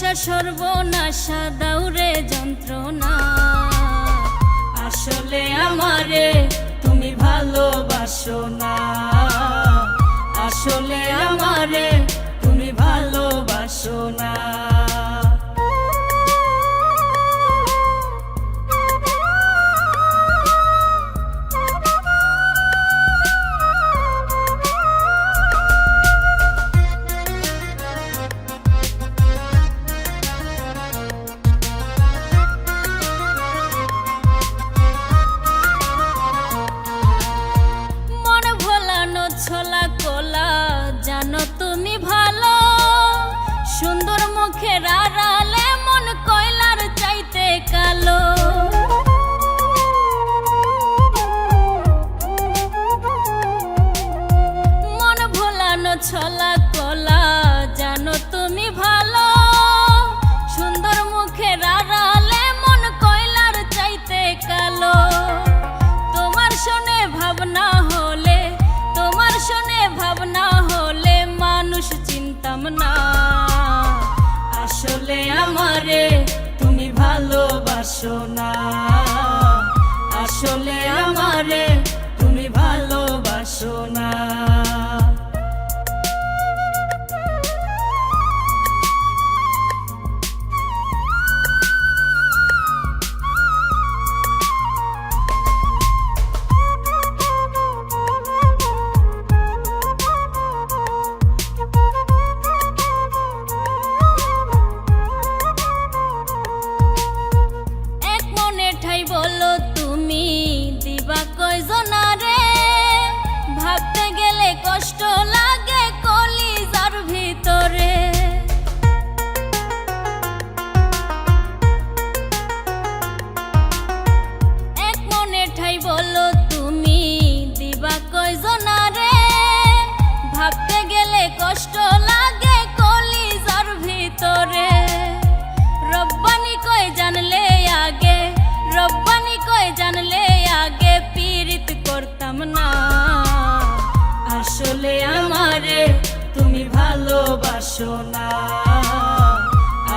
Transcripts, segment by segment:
ভালোবাসা সর্বনাশা দাউরে যন্ত্রণা। আসলে আমারে তুমি ভালোবাসো না, আসলে আমারে তুমি ভালোবাসো না। ছোলা কোলা জানো তুমি ভালো, সুন্দর মুখের আড়ালে মন কয়লার চাইতে কালো। মন ভোলানো ছোলা কোলা জানো তুমি ভালো, সুন্দর মুখের আড়ালে মন কয়লার চাইতে কালো। তোমার শুনে ভাবনা হলে, তোমার শুনে ভাবনা হলে মানুষ চিনতাম না। আসলে আমারে তুমি ভালোবাসো না, আসলে আমারে তুমি ভালোবাসো না। বলো তুমি দিবা কয়জনারে, ভাবতে গেলে কষ্ট লাগে কলিজার ভিতরে। এক মনে ঠাই বলো তুমি দিবা কয়জনারে, ভাবতে গেলে কষ্ট লাগে কলিজার ভিতরে। রব্বানি কয় জানলে আগে, রব্বানি কয় জানলে আগে পীড়িত করতাম না। আসলে আমারে তুমি ভালোবাসো না,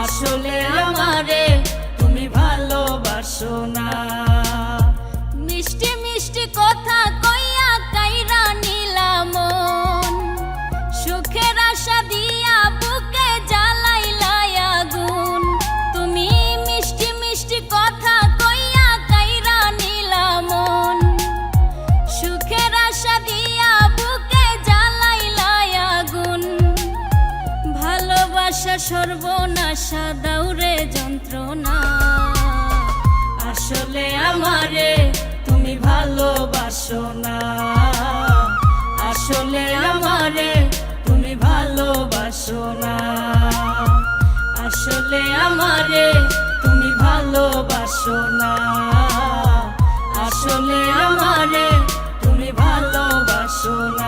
আসলে আমারে তুমি ভালোবাসো না। মিষ্টি মিষ্টি কথা কইয়া কাইরা নিলাম মন, সুখের আশা দিয়া বুকে জ্বালাইলা আগুন। তুমি মিষ্টি মিষ্টি কথা কইয়া কাইরা নিলাম মন, সুখের আশা দিয়া বুকে জ্বালাইলা আগুন। ভালোবাসা সর্বনাশা দাউরে যন্ত্রণা। আসলে আমারে তুমি ভালোবাসো না, আসলে আমারে তুমি ভালোবাসো না, আসলে আমারে তুমি ভালোবাসো না, আসলে আমারে তুমি ভালোবাসো না।